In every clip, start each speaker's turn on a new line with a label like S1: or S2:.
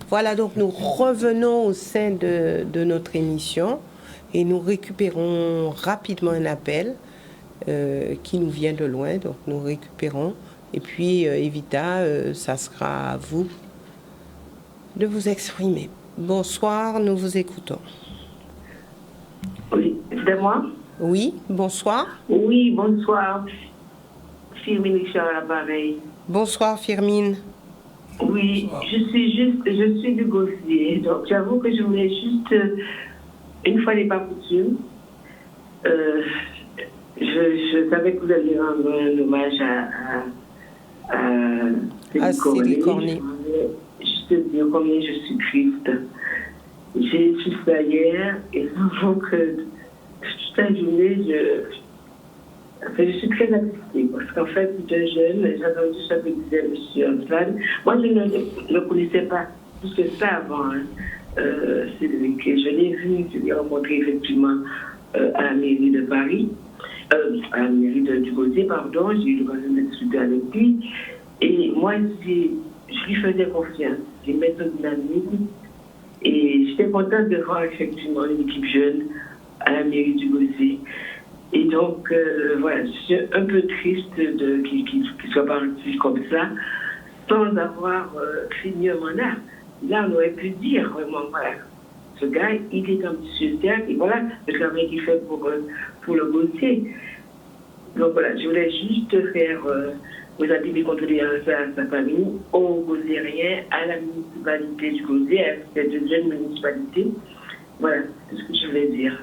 S1: Voilà, donc nous revenons au sein de notre émission et nous récupérons rapidement un appel qui nous vient de loin, donc nous récupérons. Et puis, Evita, ça sera à vous de vous exprimer. Bonsoir, nous vous écoutons.
S2: Oui, c'est moi?
S1: Oui, bonsoir.
S2: Oui, bonsoir. Firmine Richard à l'appareil.
S1: Bonsoir, Firmine.
S2: Oui, bonsoir. Je suis du Gosier, donc j'avoue que je voulais juste, une fois n'est pas coutume, je savais que vous alliez rendre un hommage à Cédric Cornet. Juste dire combien je suis triste. J'ai su ça hier et j'avoue que toute la journée, je suis très attristée parce qu'en fait, j'étais jeune, j'ai entendu ce que disait M. Antoine. Moi, je ne le connaissais pas plus que ça avant, Cédric. Je l'ai vu, je l'ai rencontré effectivement à la mairie de Paris, à la mairie du Gosier, pardon. J'ai eu l'occasion de discuter avec lui. Et moi, je lui faisais confiance. J'ai mis son dynamisme. Et j'étais contente de voir effectivement une équipe jeune à la mairie du Gosier. Et donc, voilà, je suis un peu triste qu'il soit parti comme ça, sans avoir fini un mandat. Là, on aurait pu dire vraiment, voilà, ce gars, il est ambitieux, et voilà le travail qu'il fait pour le Gosier. Donc voilà, je voulais juste faire vous avez mes condoléances à sa famille, aux Gosieriens, à la municipalité du Gosier, à cette deuxième municipalité. Voilà, c'est ce que je voulais dire.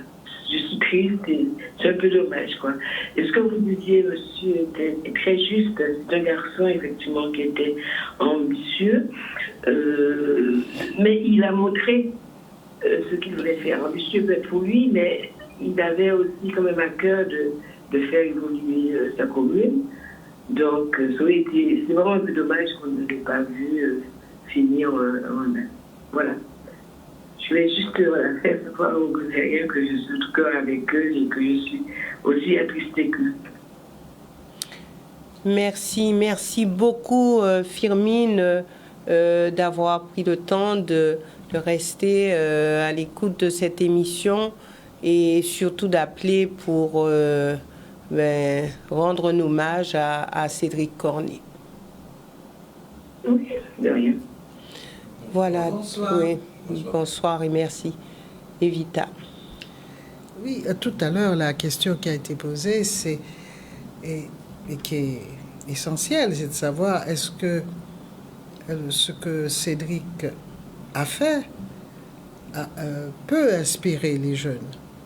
S2: Je suis triste et c'est un peu dommage, quoi. Et ce que vous disiez, monsieur, était très juste. C'est un garçon, effectivement, qui était ambitieux, mais il a montré ce qu'il voulait faire. Ambitieux peut-être pour lui, mais il avait aussi quand même à cœur de faire évoluer sa commune. Donc, c'est vraiment un peu dommage qu'on ne l'ait pas vu finir en voilà. Je voulais juste faire savoir aux Gosieriens que je suis tout cœur avec eux et que je suis aussi attristée qu'eux.
S1: Merci beaucoup, Firmine, d'avoir pris le temps de rester à l'écoute de cette émission et surtout d'appeler pour rendre un hommage à Cédric Cornet.
S2: Oui, de rien.
S1: Voilà.
S3: Bonsoir.
S1: Oui. Bonsoir et merci. Evita.
S3: Oui, tout à l'heure, la question qui a été posée, et qui est essentielle, c'est de savoir est-ce que ce que Cédric a fait peut inspirer les jeunes.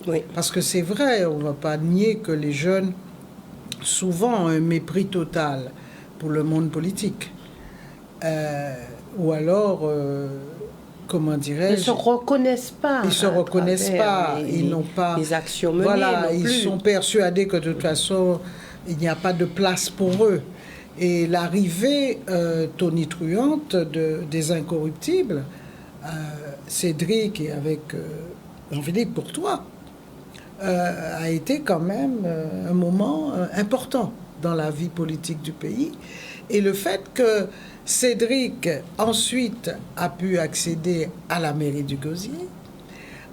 S1: Oui.
S3: Parce que c'est vrai, on ne va pas nier que les jeunes, souvent, ont un mépris total pour le monde politique. Ou alors... comment dirais-je?
S1: Ils ne se reconnaissent pas.
S3: Ils ne se reconnaissent pas. Ils n'ont pas...
S1: Les actions menées.
S3: Voilà, ils
S1: plus.
S3: sont persuadés que de toute façon, il n'y a pas de place pour eux. Et l'arrivée tonitruante des Incorruptibles, Cédric et avec Jean-Philippe Courtois, a été quand même un moment important dans la vie politique du pays. Et le fait que Cédric, ensuite, a pu accéder à la mairie du Gosier,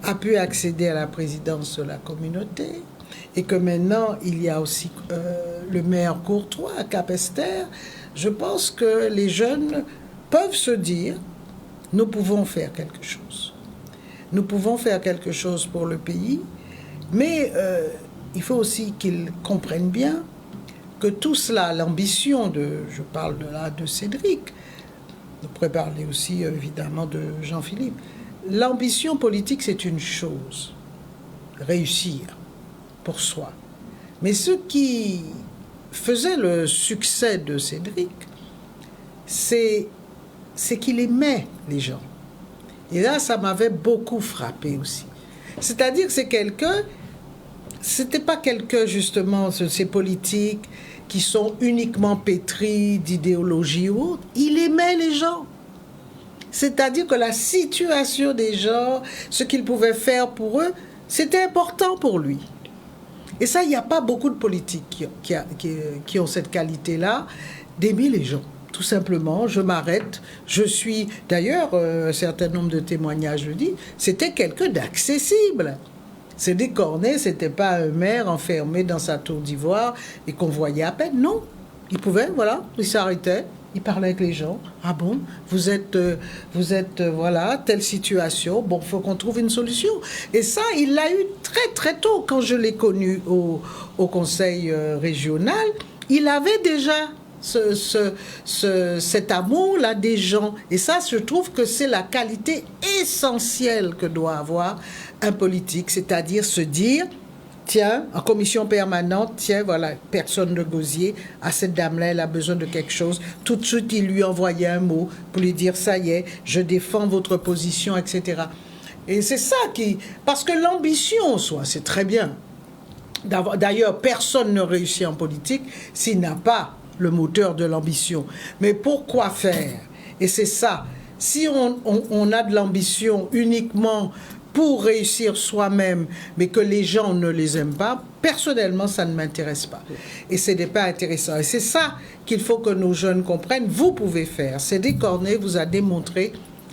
S3: a pu accéder à la présidence de la communauté, et que maintenant, il y a aussi le maire Courtois à Capesterre, je pense que les jeunes peuvent se dire, nous pouvons faire quelque chose. Nous pouvons faire quelque chose pour le pays, mais il faut aussi qu'ils comprennent bien que tout cela, l'ambition je parle de Cédric, on pourrait parler aussi évidemment de Jean-Philippe. L'ambition politique, c'est une chose, réussir pour soi. Mais ce qui faisait le succès de Cédric, c'est qu'il aimait les gens. Et là, ça m'avait beaucoup frappé aussi. C'est-à-dire que c'était pas quelqu'un, justement, ces politiques qui sont uniquement pétris d'idéologie ou autre. Il aimait les gens. C'est-à-dire que la situation des gens, ce qu'il pouvait faire pour eux, c'était important pour lui. Et ça, il n'y a pas beaucoup de politiques qui ont cette qualité-là d'aimer les gens, tout simplement, je m'arrête. Je suis, d'ailleurs, un certain nombre de témoignages le disent, c'était quelqu'un d'accessible. Cédric Cornet, c'était pas un maire enfermé dans sa tour d'ivoire et qu'on voyait à peine. Non, il pouvait, voilà, il s'arrêtait, il parlait avec les gens. Ah bon, vous êtes, voilà, telle situation. Bon, il faut qu'on trouve une solution. Et ça, il l'a eu très très tôt quand je l'ai connu au conseil régional. Il avait déjà cet amour-là des gens. Et ça, je trouve que c'est la qualité essentielle que doit avoir un politique, c'est-à-dire se dire, tiens, en commission permanente, tiens, voilà, personne de Gosier, à cette dame-là, elle a besoin de quelque chose. Tout de suite, il lui envoyait un mot pour lui dire, ça y est, je défends votre position, etc. Et c'est ça qui... Parce que l'ambition, c'est très bien. D'ailleurs, personne ne réussit en politique s'il n'a pas le moteur de l'ambition. Mais pourquoi faire? Et c'est ça. Si on a de l'ambition uniquement pour réussir soi-même, mais que les gens ne les aiment pas, personnellement, ça ne m'intéresse pas. Et ce n'est pas intéressant. Et c'est ça qu'il faut que nos jeunes comprennent. Vous pouvez faire. Cédric Cornet vous a démontré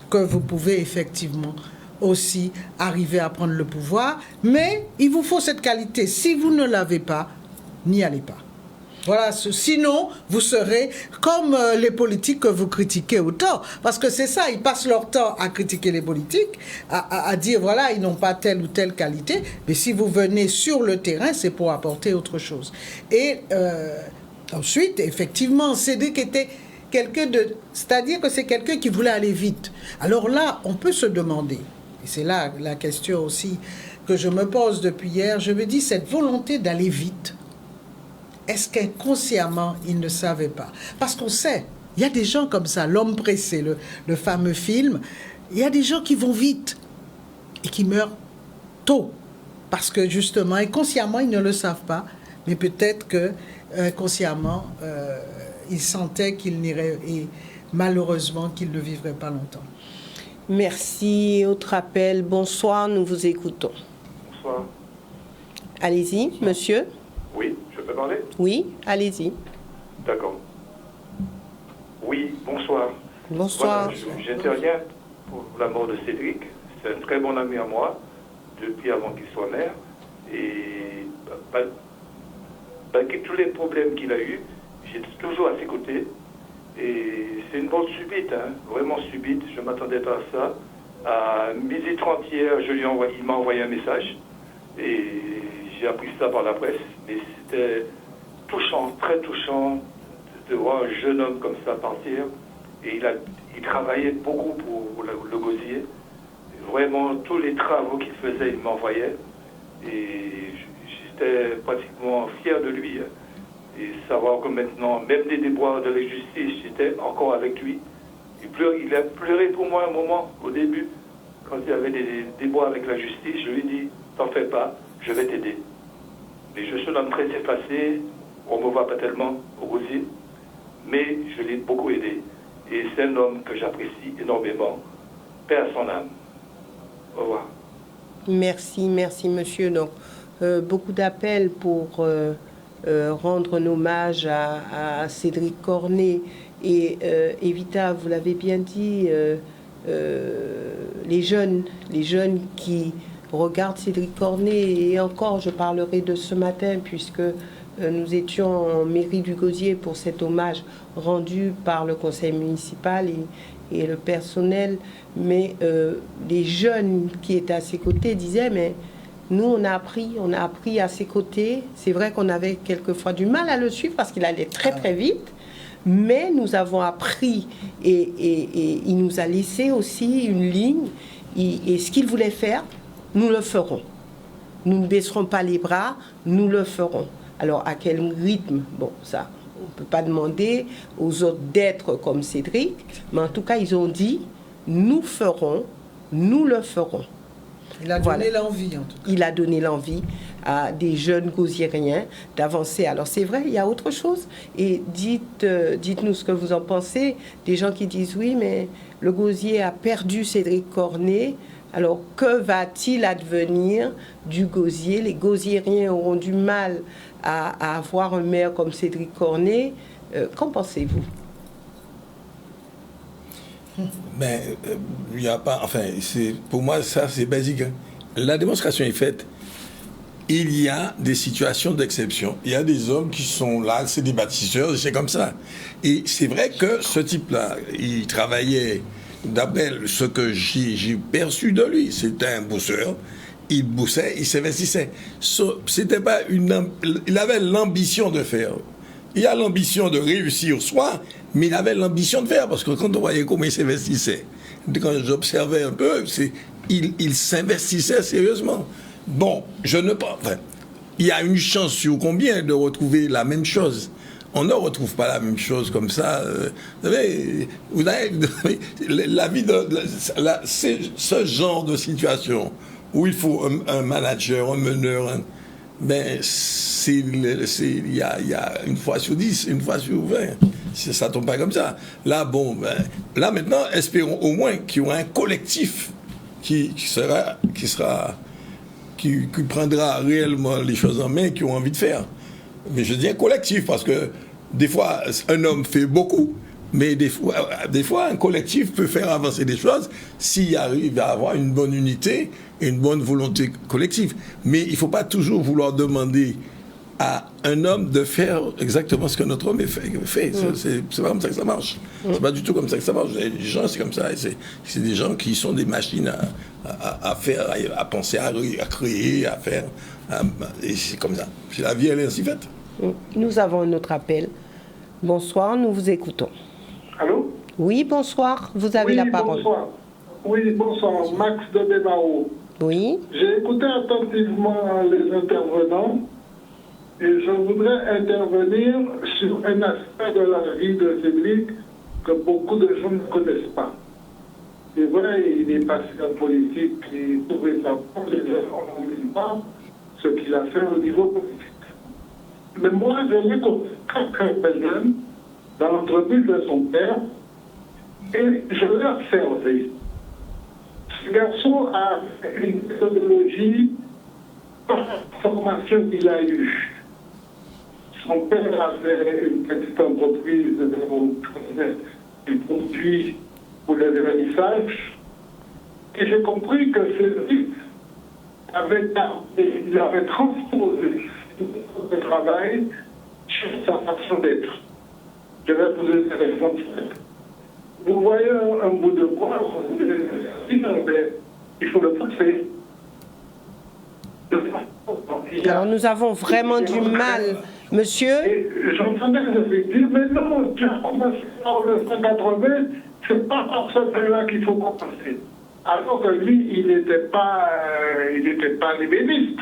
S3: que vous pouvez effectivement aussi arriver à prendre le pouvoir, mais il vous faut cette qualité. Si vous ne l'avez pas, n'y allez pas. Voilà, sinon, vous serez comme les politiques que vous critiquez autant. Parce que c'est ça, ils passent leur temps à critiquer les politiques, à dire, voilà, ils n'ont pas telle ou telle qualité. Mais si vous venez sur le terrain, c'est pour apporter autre chose. Et ensuite, effectivement, Cédric était quelqu'un de... C'est-à-dire que c'est quelqu'un qui voulait aller vite. Alors là, on peut se demander, et c'est là la question aussi que je me pose depuis hier, je me dis, cette volonté d'aller vite, est-ce qu'inconsciemment, il ne savait pas? Parce qu'on sait, il y a des gens comme ça, L'homme pressé, le fameux film, il y a des gens qui vont vite et qui meurent tôt. Parce que justement, inconsciemment, ils ne le savent pas, mais peut-être que inconsciemment, ils sentaient qu'ils n'iraient, et malheureusement, qu'ils ne vivraient pas longtemps.
S1: Merci. Autre appel. Bonsoir, nous vous écoutons.
S4: Bonsoir.
S1: Allez-y,
S4: Bonsoir.
S1: Monsieur.
S4: Oui, je peux parler?
S1: Oui, allez-y.
S4: D'accord. Oui, bonsoir.
S1: Bonsoir.
S4: Voilà, j'interviens pour la mort de Cédric. C'est un très bon ami à moi, depuis avant qu'il soit maire. Et malgré tous les problèmes qu'il a eus, j'étais toujours à ses côtés. Et c'est une mort subite, hein, vraiment subite. Je ne m'attendais pas à ça. À 12h30 hier, il m'a envoyé un message. Et j'ai appris ça par la presse. Mais c'était touchant, très touchant de voir un jeune homme comme ça partir. Et il travaillait beaucoup pour le Gosier. Vraiment, tous les travaux qu'il faisait, il m'envoyait. Et j'étais pratiquement fier de lui. Et savoir que maintenant, même des déboires de la justice, j'étais encore avec lui. Il a pleuré pour moi un moment, au début, quand il y avait des déboires avec la justice. Je lui ai dit, t'en fais pas, je vais t'aider. Mais je suis un homme très effacé, on ne me voit pas tellement au Gosier, mais je l'ai beaucoup aidé. Et c'est un homme que j'apprécie énormément. Paix à son âme. Au revoir.
S1: Merci, merci monsieur. Donc, beaucoup d'appels pour rendre un hommage à Cédric Cornet. Et Evita, vous l'avez bien dit, les jeunes qui regardent Cédric Cornet, et encore, je parlerai de ce matin, puisque nous étions en mairie du Gosier pour cet hommage rendu par le conseil municipal et le personnel, mais les jeunes qui étaient à ses côtés disaient, mais nous on a appris à ses côtés. C'est vrai qu'on avait quelquefois du mal à le suivre parce qu'il allait très très vite, mais nous avons appris et il nous a laissé aussi une ligne, et ce qu'il voulait faire, nous le ferons. Nous ne baisserons pas les bras, nous le ferons. Alors, à quel rythme? Bon, ça, on ne peut pas demander aux autres d'être comme Cédric, mais en tout cas, ils ont dit, nous ferons, nous le ferons.
S3: Il a donné l'envie, en tout cas.
S1: Il a donné l'envie à des jeunes gosiériens d'avancer. Alors, c'est vrai, il y a autre chose. Et dites-nous ce que vous en pensez. Des gens qui disent, oui, mais le Gosier a perdu Cédric Cornet. Alors, que va-t-il advenir du Gosier? Les Gosiériens auront du mal à avoir un maire comme Cédric Cornet. Qu'en pensez-vous?
S5: Mais il n'y a pas... Enfin, pour moi, ça, c'est basique. Hein. La démonstration est faite. Il y a des situations d'exception. Il y a des hommes qui sont là, c'est des bâtisseurs, c'est comme ça. Et c'est vrai que ce type-là, il travaillait, d'après ce que j'ai perçu de lui, c'était un bosseur. Il bossait, il s'investissait. C'était pas il avait l'ambition de faire. Il a l'ambition de réussir soi, mais il avait l'ambition de faire, parce que quand on voyait comment il s'investissait, quand j'observais un peu, il s'investissait sérieusement. Bon, enfin, il y a une chance sur combien de retrouver la même chose. On ne retrouve pas la même chose comme ça. Vous savez, la vie c'est ce genre20 où il faut un manager, un meneur, ben il y a une fois sur 10, une fois sur 20. Ça tombe pas comme ça. Là, bon, là maintenant, espérons au moins qu'il y aura un collectif qui prendra réellement les choses en main, qui ont envie de faire. Mais je dis un collectif, parce que des fois, un homme fait beaucoup, mais des fois, un collectif peut faire avancer des choses s'il arrive à avoir une bonne unité et une bonne volonté collective. Mais il ne faut pas toujours vouloir demander à un homme de faire exactement ce que notre homme fait. C'est pas comme ça que ça marche. C'est pas du tout comme ça que ça marche. Les gens, c'est comme ça. C'est des gens qui sont des machines à faire, à penser, à créer, à faire. Et c'est comme ça. La vie, elle est ainsi faite.
S1: Nous avons un autre appel. Bonsoir, nous vous écoutons.
S6: Allô?
S1: Oui, bonsoir. Vous avez la parole.
S6: Bonsoir. Oui, bonsoir. Max de Bémao.
S1: Oui.
S6: J'ai écouté attentivement les intervenants et je voudrais intervenir sur un aspect de la vie de Cédric que beaucoup de gens ne connaissent pas. C'est vrai, il est passé en politique et tout récemment, les gens n'oublient pas ce qu'il a fait au niveau politique. Mais moi, je l'ai très jeune dans l'entreprise de son père et je l'ai observé. Ce garçon a une méthodologie par la formation qu'il a eue. Son père avait une petite entreprise de produits pour les vernissages. Et j'ai compris que Cédric il avait transposé le travail sur sa façon d'être. Je vais vous donner un exemple. Vous voyez un bout de bois, il faut le pousser.
S1: Alors nous avons vraiment du mal, monsieur.
S6: Et j'entendais que dire, mais non, tu as commencé par le 180, c'est pas par ce là qu'il faut commencer. Alors que lui, il n'était pas libériste.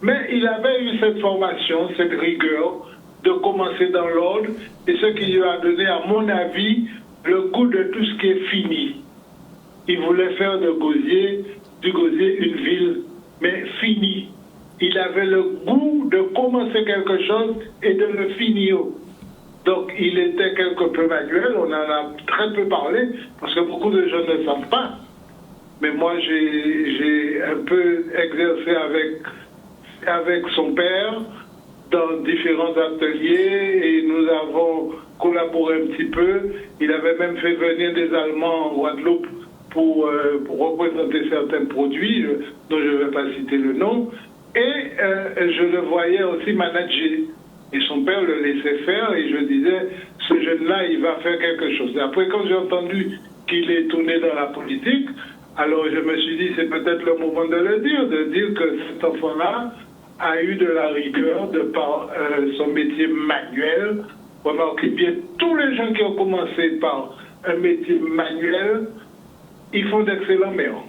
S6: Mais il avait eu cette formation, cette rigueur de commencer dans l'ordre, et ce qui lui a donné, à mon avis, le goût de tout ce qui est fini. Il voulait faire du Gosier une ville, mais finie. Il avait le goût de commencer quelque chose et de le finir. Donc il était quelque peu manuel, on en a très peu parlé, parce que beaucoup de gens ne savent pas. Mais moi, j'ai un peu exercé avec son père dans différents ateliers et nous avons collaboré un petit peu. Il avait même fait venir des Allemands en Guadeloupe pour représenter certains produits, dont je ne vais pas citer le nom. Et je le voyais aussi manager. Et son père le laissait faire et je disais, ce jeune-là, il va faire quelque chose. Et après, quand j'ai entendu qu'il est tourné dans la politique, alors je me suis dit, c'est peut-être le moment de dire que cet enfant-là a eu de la rigueur de par son métier manuel. Remarquez bien, tous les gens qui ont commencé par un métier manuel, ils font d'excellents maires.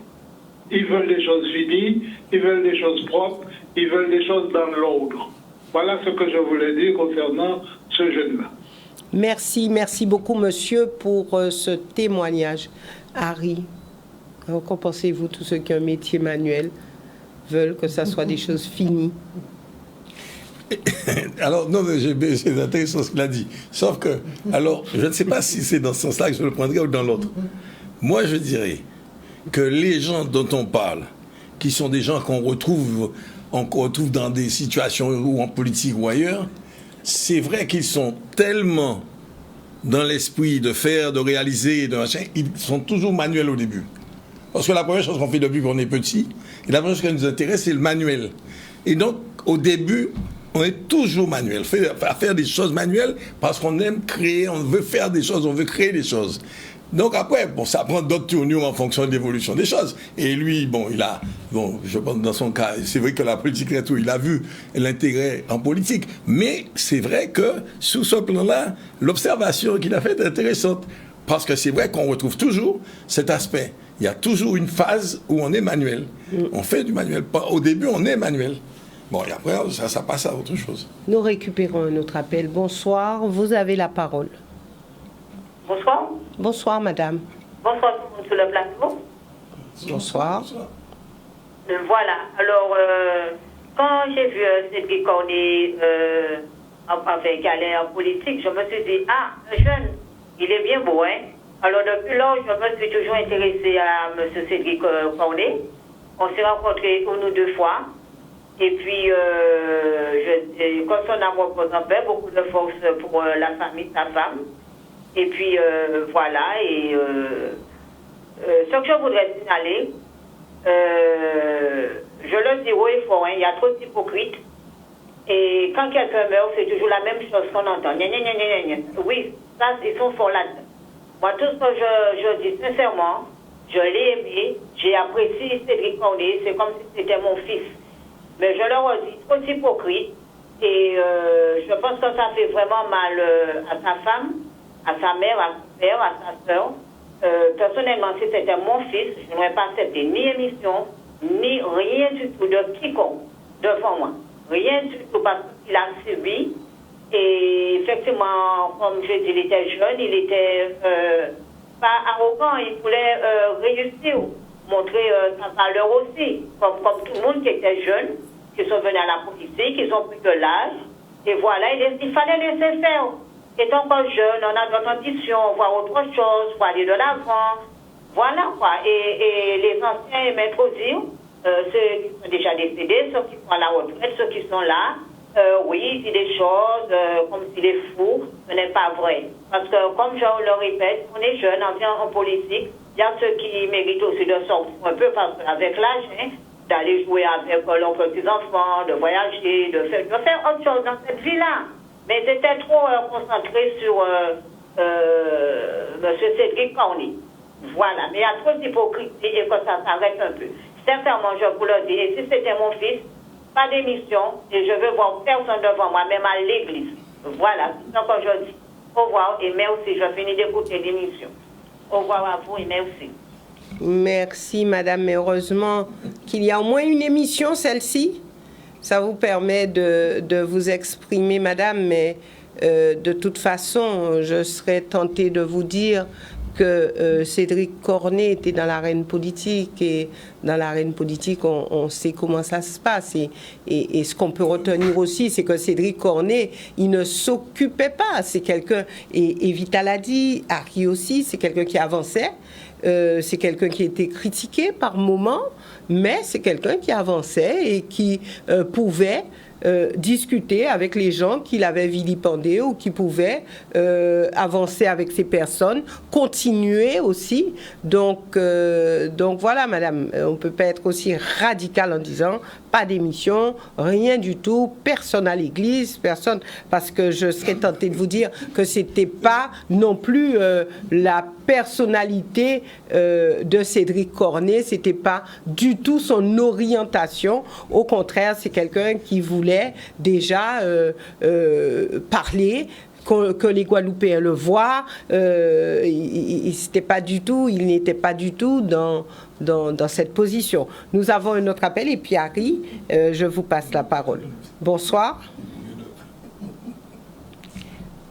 S6: Ils veulent des choses finies, ils veulent des choses propres, ils veulent des choses dans l'ordre. Voilà ce que je voulais dire concernant ce jeune-là.
S1: Merci beaucoup, monsieur, pour ce témoignage. Harry, qu'en pensez-vous, tous ceux qui ont un métier manuel veulent que ça soit des choses finies?
S5: Alors, non, c'est intéressant ce qu'il a dit. Sauf que, alors, je ne sais pas si c'est dans ce sens-là que je le prendrais ou dans l'autre. Moi, je dirais que les gens dont on parle, qui sont des gens qu'on retrouve dans des situations ou en politique ou ailleurs, c'est vrai qu'ils sont tellement dans l'esprit de faire, de réaliser, de machin, ils sont toujours manuels au début. Parce que la première chose qu'on fait depuis qu'on est petit, et la première chose qui nous intéresse, c'est le manuel. Et donc, au début, on est toujours manuel, à faire des choses manuelles parce qu'on aime créer, on veut faire des choses, on veut créer des choses. Donc après, bon, ça prend d'autres tournures en fonction de l'évolution des choses. Et lui, je pense dans son cas, c'est vrai que la politique et tout, il a vu l'intérêt en politique. Mais c'est vrai que, sous ce plan-là, l'observation qu'il a faite est intéressante. Parce que c'est vrai qu'on retrouve toujours cet aspect. Il y a toujours une phase où on est manuel. On fait du manuel. Au début, on est manuel. Bon, et après, ça passe à autre chose.
S1: Nous récupérons un autre appel. Bonsoir, vous avez la parole.
S7: Bonsoir.
S1: Bonsoir, madame.
S7: Bonsoir tout le monde sur le plateau.
S1: Bonsoir.
S7: Voilà. Alors, quand j'ai vu Cédric Cornet avec aller en politique, je me suis dit, un jeune, il est bien beau, hein. Alors, depuis lors, je me suis toujours intéressée à M. Cédric Cornet. On s'est rencontrés une ou deux fois. Et puis, comme son amour représentait beaucoup de force pour la famille, sa femme. Et puis, voilà. Et ce que je voudrais signaler, je le dis haut et fort, hein, il y a trop d'hypocrites. Et quand quelqu'un meurt, c'est toujours la même chose qu'on entend. Gna, gna, gna, gna, gna. Oui, ça, ils sont forts là-dedans. Moi, tout ce que je dis sincèrement, je l'ai aimé, j'ai apprécié Cédric Cornet, c'est comme si c'était mon fils. Mais je leur dis, trop hypocrite. Et je pense que ça fait vraiment mal à sa femme, à sa mère, à son père, à sa soeur. Personnellement, si c'était mon fils, je n'aurais pas accepté ni émission, ni rien du tout de quiconque devant moi. Rien du tout parce qu'il a subi. Et effectivement, comme je dis, il était jeune, il était pas arrogant, il voulait réussir, montrer sa valeur aussi, comme tout le monde qui était jeune, qui sont venus à la politique, qui ont pris de l'âge. Et voilà, il fallait laisser faire. Étant encore jeune, on a d'autres ambitions, voir autre chose, voir aller de l'avant. Voilà quoi. Et les anciens aimaient trop dire, ceux qui sont déjà décédés, ceux qui sont à la retraite, ceux qui sont là, oui, ils disent des choses comme s'il est fou, ce n'est pas vrai. Parce que, comme je le répète, on est jeune, on vient en politique, il y a ceux qui méritent aussi de sortir un peu parce qu'avec l'âge, hein, d'aller jouer avec leurs petits-enfants, de voyager, de faire autre chose dans cette vie-là. Mais c'était trop concentré sur M. Cédric Cornet. Voilà, mais il y a trop d'hypocrisie et que ça s'arrête un peu. Sincèrement, je vous le dis, et si c'était mon fils, pas d'émission, et je veux voir personne devant moi, même à l'église. Voilà, c'est ce que je dis. Au revoir et merci, je finis d'écouter l'émission. Au revoir à vous et merci.
S1: Merci, madame. Mais heureusement qu'il y a au moins une émission, celle-ci. Ça vous permet de vous exprimer, madame, mais de toute façon, je serais tentée de vous dire que Cédric Cornet était dans l'arène politique et dans l'arène politique, on sait comment ça se passe. Et ce qu'on peut retenir aussi, c'est que Cédric Cornet, il ne s'occupait pas. C'est quelqu'un, et Vital a dit, Harry aussi, c'est quelqu'un qui avançait. C'est quelqu'un qui était critiqué par moments, mais c'est quelqu'un qui avançait et qui pouvait discuter avec les gens qu'il avait vilipendés ou qui pouvaient avancer avec ces personnes, continuer aussi. Donc voilà, madame, on ne peut pas être aussi radical en disant pas d'émission, rien du tout, personne à l'église, personne, parce que je serais tentée de vous dire que c'était pas non plus la personnalité de Cédric Cornet, c'était pas du tout son orientation. Au contraire, c'est quelqu'un qui voulait déjà parler, que les Guadeloupéens le voient. Il n'était pas du tout dans cette position. Nous avons un autre appel et puis Harry, je vous passe la parole. Bonsoir.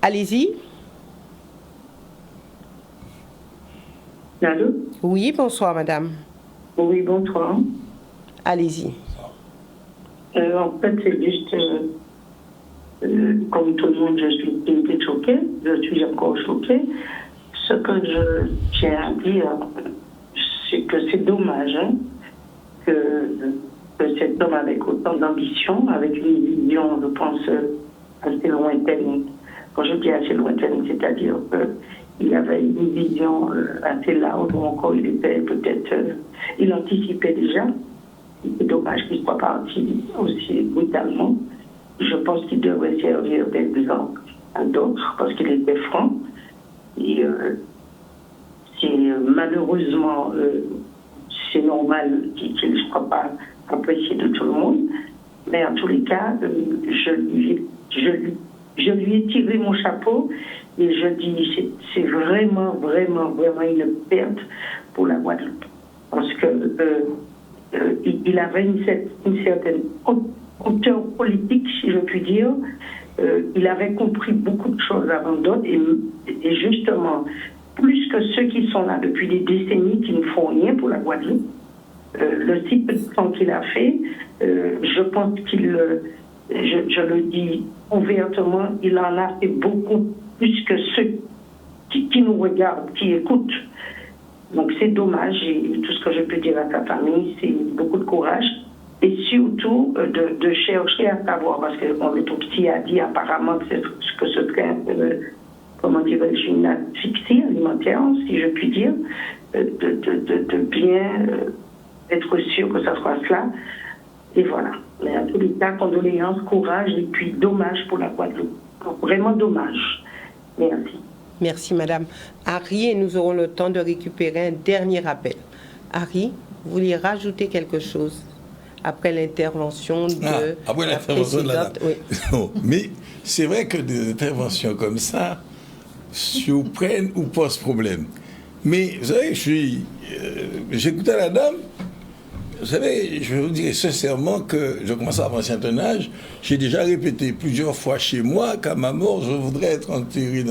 S1: Allez-y.
S2: Allô?
S1: Oui, bonsoir, madame.
S2: Oui, bonsoir.
S1: Allez-y.
S2: En fait, c'est juste, comme tout le monde, je suis un peu choquée. Je suis encore choquée. Ce que je tiens à dire, c'est que c'est dommage hein, que cet homme avec autant d'ambition, avec une vision, je pense, assez lointaine quand je dis assez lointaine, c'est-à-dire qu'il avait une vision assez large, ou encore il était peut-être, il anticipait déjà. C'est dommage qu'il soit parti aussi brutalement. Je pense qu'il devrait servir d'exemple à d'autres, parce qu'il était franc. Et c'est malheureusement, c'est normal qu'il ne soit pas apprécié de tout le monde. Mais en tous les cas, je lui ai tiré mon chapeau et je dis c'est vraiment, vraiment, vraiment une perte pour la Guadeloupe. Parce que il avait une certaine hauteur politique, si je puis dire. Il avait compris beaucoup de choses avant d'autres et justement, plus que ceux qui sont là depuis des décennies qui ne font rien pour la Guadeloupe, le si peu de temps qu'il a fait, je pense qu'il, je le dis ouvertement, il en a fait beaucoup plus que ceux qui nous regardent, qui écoutent. Donc c'est dommage et tout ce que je peux dire à sa famille, c'est beaucoup de courage et surtout de chercher à savoir, parce qu'on est tout petit a dit apparemment que ce serait, comment dirais-je, une asphyxie alimentaire, si je puis dire, de bien être sûr que ça soit cela. Et voilà. Mais en tous les cas, condoléances, courage et puis dommage pour la Guadeloupe. Vraiment dommage. Merci.
S1: Merci, madame. Harry, et nous aurons le temps de récupérer un dernier appel. Harry, vous vouliez rajouter quelque chose après l'intervention de
S5: après
S1: la
S5: présidente de la
S1: oui.
S5: Non, mais c'est vrai que des interventions comme ça surprennent ou posent problème. Mais vous savez, j'écoutais la dame. Vous savez, je vous dirais sincèrement que je commence à avoir un certain âge. J'ai déjà répété plusieurs fois chez moi qu'à ma mort, je voudrais être incinéré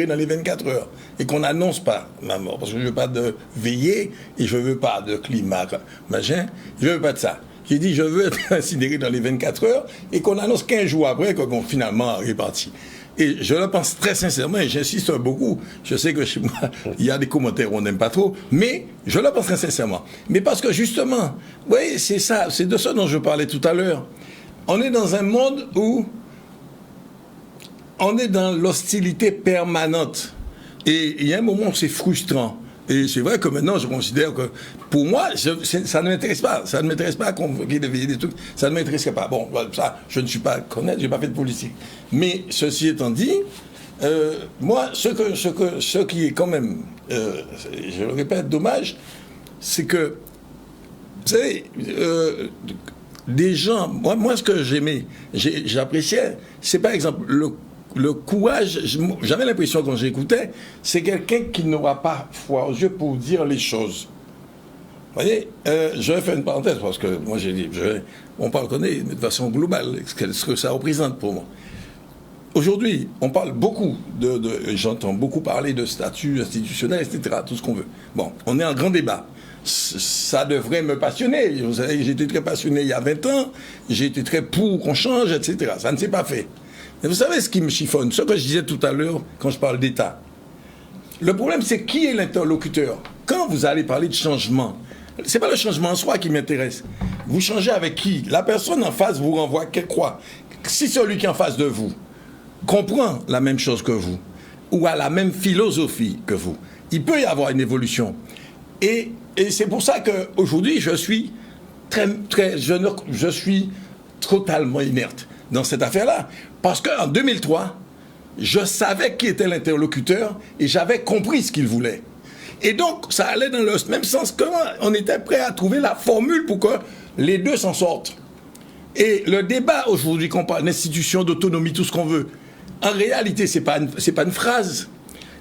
S5: dans les 24 heures. Et qu'on n'annonce pas ma mort. Parce que je ne veux pas de veillée et je ne veux pas de climat, machin. Je ne veux pas de ça. J'ai dit, je veux être incinéré dans les 24 heures et qu'on annonce 15 jours après qu'on finalement est parti. Et je le pense très sincèrement et j'insiste beaucoup. Je sais que chez moi, il y a des commentaires où on n'aime pas trop, mais je le pense très sincèrement. Mais parce que justement, vous voyez, c'est ça, c'est de ça dont je parlais tout à l'heure. On est dans un monde où on est dans l'hostilité permanente. Et il y a un moment où c'est frustrant. Et c'est vrai que maintenant, je considère que, pour moi, ça ne m'intéresse pas. Ça ne m'intéresse pas à convoquer des trucs. Ça ne m'intéresserait pas. Bon, ça, je ne suis pas connaître, je n'ai pas fait de politique. Mais ceci étant dit, moi, ce qui est quand même, je le répète, dommage, c'est que, vous savez, des gens, moi ce que j'appréciais, c'est par exemple le courage. J'avais l'impression quand j'écoutais, c'est quelqu'un qui n'aura pas foi aux yeux pour dire les choses. Vous voyez, je vais faire une parenthèse parce que moi j'ai dit, on parle de façon globale ce que ça représente pour moi. Aujourd'hui, on parle beaucoup j'entends beaucoup parler de statut institutionnel, etc., tout ce qu'on veut. Bon, on est en grand débat. Ça devrait me passionner. Vous savez, j'étais très passionné il y a 20 ans, j'ai été très pour qu'on change, etc. Ça ne s'est pas fait. Mais vous savez ce qui me chiffonne, ce que je disais tout à l'heure quand je parle d'État. Le problème, c'est qui est l'interlocuteur. Quand vous allez parler de changement, c'est pas le changement en soi qui m'intéresse. Vous changez avec qui? La personne en face vous renvoie quoi? Si celui qui est en face de vous comprend la même chose que vous, ou a la même philosophie que vous, il peut y avoir une évolution. Et c'est pour ça qu'aujourd'hui, je suis je suis totalement inerte dans cette affaire-là. Parce qu'en 2003, je savais qui était l'interlocuteur et j'avais compris ce qu'il voulait. Et donc, ça allait dans le même sens qu'on était prêt à trouver la formule pour que les deux s'en sortent. Et le débat aujourd'hui, qu'on parle d'institution, d'autonomie, tout ce qu'on veut, en réalité, c'est pas une phrase.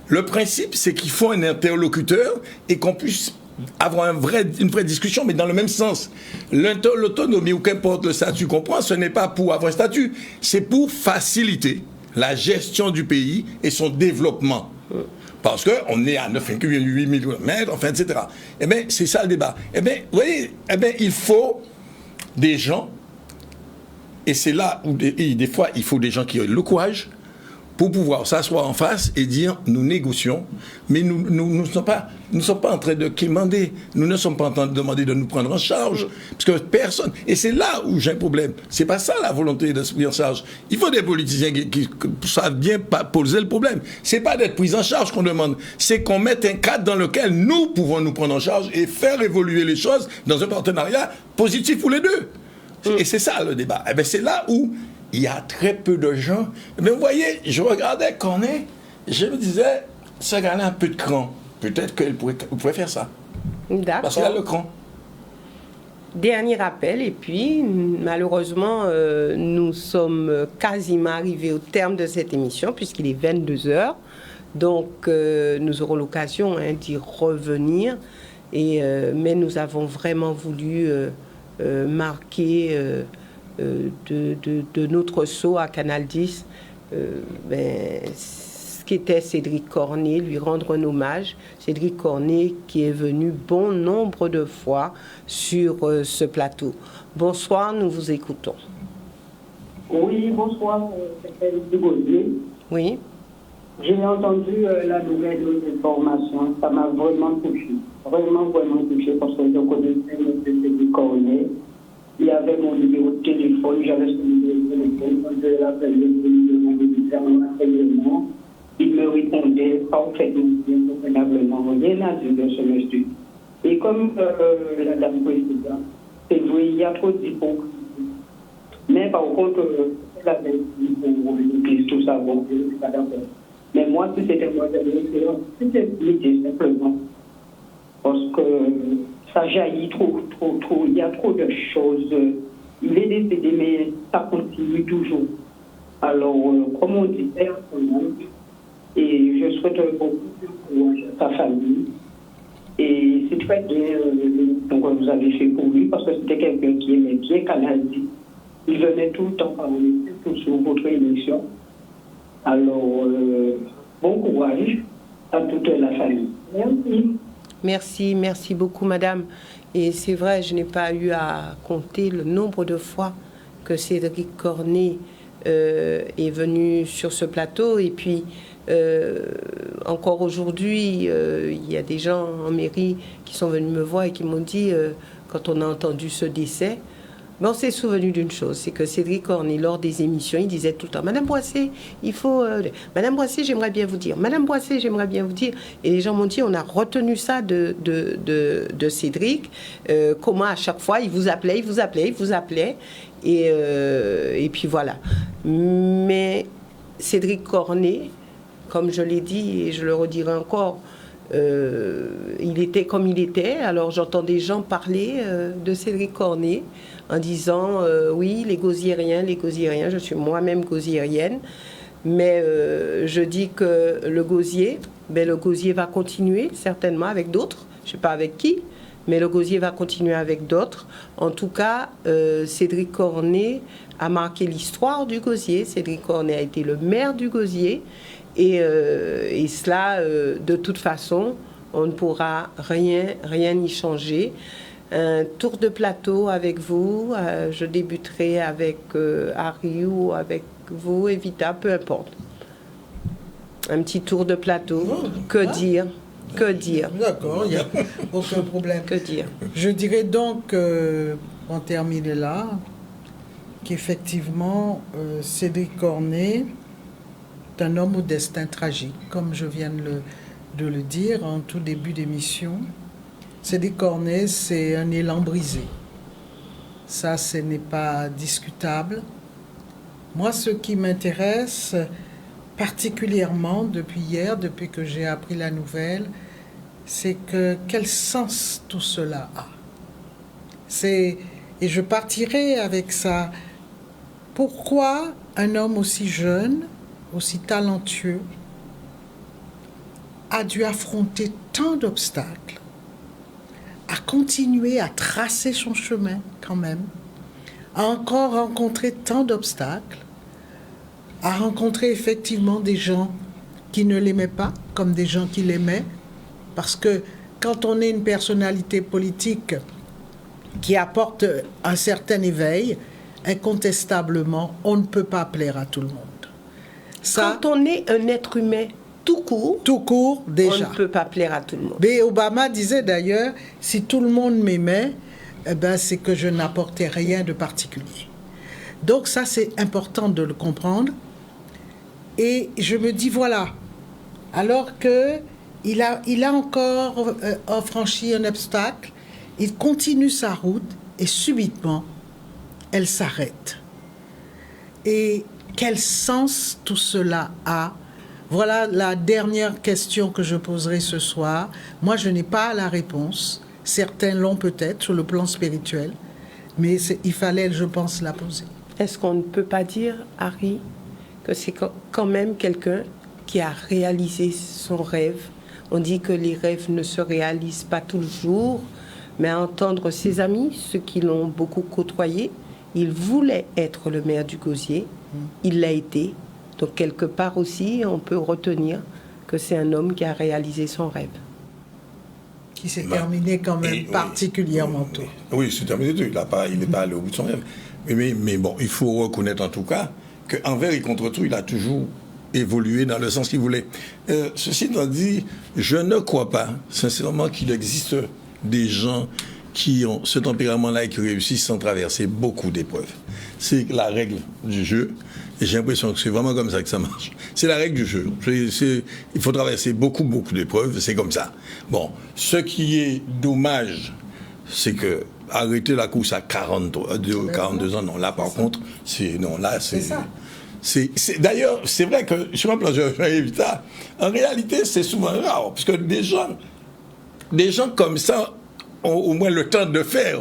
S5: Le principe, c'est qu'il faut un interlocuteur et qu'on puisse avoir une vraie discussion, mais dans le même sens. L'autonomie ou qu'importe le statut qu'on prend, ce n'est pas pour avoir un statut, c'est pour faciliter la gestion du pays et son développement. Parce qu'on est à 9,8 millions de mètres, enfin, etc. Eh bien, c'est ça le débat. Eh bien, vous voyez, il faut des gens, et c'est là où des fois, il faut des gens qui ont le courage pour pouvoir s'asseoir en face et dire nous négocions, mais nous ne sommes pas en train de quémander, nous ne sommes pas en train de demander de nous prendre en charge, parce que personne, et c'est là où j'ai un problème, c'est pas ça la volonté de se prendre en charge. Il faut des politiciens qui savent bien poser le problème. C'est pas d'être pris en charge qu'on demande, c'est qu'on mette un cadre dans lequel nous pouvons nous prendre en charge et faire évoluer les choses dans un partenariat positif pour les deux. Et c'est ça le débat. Et bien c'est là où il y a très peu de gens. Mais vous voyez, je regardais Cornet, je me disais, ça gardait un peu de cran. Peut-être qu'il pourrait faire ça.
S1: D'accord.
S5: Parce qu'il a le cran.
S1: Dernier appel, et puis malheureusement, nous sommes quasiment arrivés au terme de cette émission, puisqu'il est 22h. Donc, nous aurons l'occasion d'y revenir. Mais nous avons vraiment voulu marquer de notre saut à Canal 10 ce qu'était Cédric Cornet, lui rendre un hommage. Cédric Cornet qui est venu bon nombre de fois sur ce plateau. Bonsoir, nous vous écoutons.
S8: Oui, bonsoir, c'est Lucie Gaudier.
S1: Oui.
S8: J'ai entendu la nouvelle information, ça m'a vraiment touché. Vraiment touché parce que je connaissais M. Cédric Cornet. Il y avait mon numéro de téléphone, j'avais son numéro de téléphone, quand je l'appelais pour mon renseignement, il me répondait parfaitement, convenablement, rien à dire de ce monsieur. Et comme la dame présidente, c'est vrai, il y a trop d'hypocrisie. Mais par contre, la belle pour l'église, tout ça, bon, je ne suis pas d'accord. Mais moi, si c'était moi, c'était l'idée simplement. Parce que ça jaillit trop. Il y a trop de choses. Il est décédé, mais ça continue toujours. Alors, comme on dit, personnellement, et je souhaite beaucoup de courage à sa famille. Et c'est très bien donc vous avez fait pour lui, parce que c'était quelqu'un qui aimait bien Canal 10. Il venait tout le temps parler sur votre émission. Alors, bon courage à toute la famille. Merci.
S1: Merci beaucoup, madame. Et c'est vrai, je n'ai pas eu à compter le nombre de fois que Cédric Cornet est venu sur ce plateau. Et puis, encore aujourd'hui, il y a des gens en mairie qui sont venus me voir et qui m'ont dit, quand on a entendu ce décès, on s'est souvenu d'une chose, c'est que Cédric Cornet, lors des émissions, il disait tout le temps « Madame Boissé, il faut... Madame Boissé, j'aimerais bien vous dire. Madame Boissé, j'aimerais bien vous dire. » Et les gens m'ont dit « On a retenu ça de Cédric. Comment à chaque fois, il vous appelait. Et puis voilà. Mais Cédric Cornet, comme je l'ai dit et je le redirai encore, il était comme il était. Alors j'entends des gens parler de Cédric Cornet en disant oui, les gauziériens, je suis moi-même gauziérienne, mais je dis que le gauzier va continuer certainement avec d'autres, je ne sais pas avec qui, mais le gauzier va continuer avec d'autres. En tout cas, Cédric Cornet a marqué l'histoire du gauzier. Cédric Cornet a été le maire du gauzier. Et cela, de toute façon, on ne pourra rien y changer. Un tour de plateau avec vous, je débuterai avec Harry ou avec vous, Evita, peu importe. Un petit tour de plateau. Que dire?
S3: D'accord, il n'y a aucun problème.
S1: Que dire?
S3: Je dirais donc, on termine là, qu'effectivement, Cédric Cornet est un homme au destin tragique, comme je viens de le dire en tout début d'émission. Cédric Cornet, c'est un élan brisé. Ça, ce n'est pas discutable. Moi, ce qui m'intéresse particulièrement depuis hier, depuis que j'ai appris la nouvelle, c'est que quel sens tout cela a. Et je partirai avec ça. Pourquoi un homme aussi jeune, aussi talentueux, a dû affronter tant d'obstacles, a continué à tracer son chemin quand même, a encore rencontré tant d'obstacles, a rencontré effectivement des gens qui ne l'aimaient pas comme des gens qui l'aimaient, parce que quand on est une personnalité politique qui apporte un certain éveil, incontestablement, on ne peut pas plaire à tout le monde. Ça,
S1: quand on est un être humain tout court,
S3: déjà.
S1: On ne peut pas plaire à tout le monde.
S3: Mais Obama disait d'ailleurs, si tout le monde m'aimait, eh ben, c'est que je n'apportais rien de particulier. Donc ça, c'est important de le comprendre. Et je me dis, voilà, alors qu'il a encore franchi un obstacle, il continue sa route et subitement, elle s'arrête. Et quel sens tout cela a? Voilà la dernière question que je poserai ce soir. Moi, je n'ai pas la réponse. Certains l'ont peut-être sur le plan spirituel, mais il fallait, je pense, la poser.
S1: Est-ce qu'on ne peut pas dire, Harry, que c'est quand même quelqu'un qui a réalisé son rêve? On dit que les rêves ne se réalisent pas toujours, mais à entendre ses amis, ceux qui l'ont beaucoup côtoyé, il voulait être le maire du Gosier, il l'a été. Donc quelque part aussi, on peut retenir que c'est un homme qui a réalisé son rêve.
S3: Qui s'est terminé quand même particulièrement tôt.
S5: Oui, c'est terminé tôt. Il n'est pas allé au bout de son rêve. Mais bon, il faut reconnaître en tout cas qu'envers et contre tout, il a toujours évolué dans le sens qu'il voulait. Ceci étant dit, je ne crois pas, sincèrement, qu'il existe des gens qui ont ce tempérament-là et qui réussissent sans traverser beaucoup d'épreuves. C'est la règle du jeu. Et j'ai l'impression que c'est vraiment comme ça que ça marche. C'est la règle du jeu. Il faut traverser beaucoup d'épreuves, c'est comme ça. Bon, ce qui est dommage, c'est que arrêter la course à 42 ans, non, là par contre, c'est ça. D'ailleurs, c'est vrai que sur un plan Evita, en réalité, c'est souvent rare, parce que des gens comme ça ont au moins le temps de faire,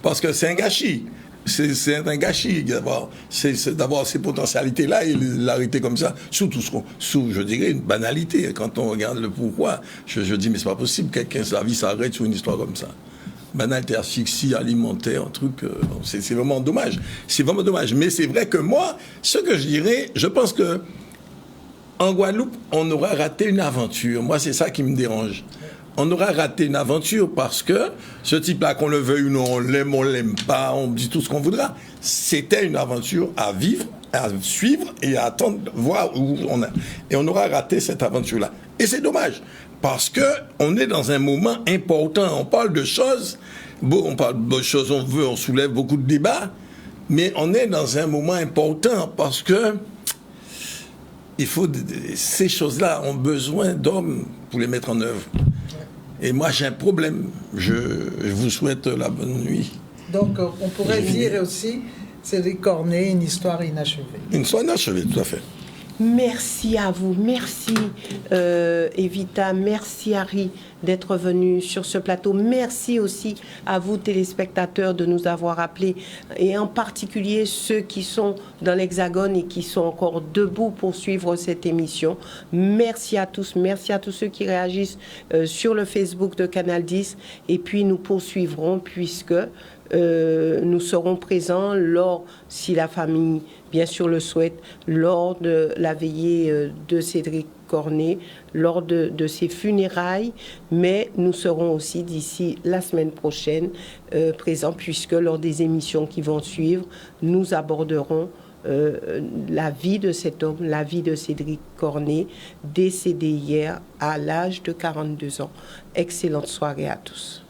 S5: parce que c'est un gâchis. C'est un gâchis d'avoir ces potentialités-là et l'arrêter comme ça, sous je dirais, une banalité. Quand on regarde le pourquoi, je dis, mais c'est pas possible, sa vie s'arrête sur une histoire comme ça. Banalité, asphyxie alimentaire, un truc, c'est vraiment dommage. C'est vraiment dommage. Mais c'est vrai que moi, ce que je dirais, je pense que en Guadeloupe, on aura raté une aventure. Moi, c'est ça qui me dérange. On aura raté une aventure parce que ce type-là, qu'on le veuille ou non, on l'aime pas, on dit tout ce qu'on voudra. C'était une aventure à vivre, à suivre et à attendre, voir où on est. Et on aura raté cette aventure-là. Et c'est dommage parce que on est dans un moment important. On parle de choses, on soulève beaucoup de débats, mais on est dans un moment important parce que ces choses-là ont besoin d'hommes pour les mettre en œuvre. Et moi, j'ai un problème. Je vous souhaite la bonne nuit.
S3: Donc, on pourrait dire aussi, Cédric Cornet, une histoire inachevée.
S5: Une histoire inachevée, tout à fait.
S1: Merci à vous. Merci, Evita. Merci, Harry, d'être venu sur ce plateau. Merci aussi à vous, téléspectateurs, de nous avoir appelés. Et en particulier ceux qui sont dans l'Hexagone et qui sont encore debout pour suivre cette émission. Merci à tous. Merci à tous ceux qui réagissent sur le Facebook de Canal 10. Et puis, nous poursuivrons puisque nous serons présents si la famille, bien sûr, le souhaite, lors de la veillée de Cédric Cornet, lors de ses funérailles, mais nous serons aussi d'ici la semaine prochaine présents, puisque lors des émissions qui vont suivre, nous aborderons la vie de cet homme, la vie de Cédric Cornet, décédé hier à l'âge de 42 ans. Excellente soirée à tous.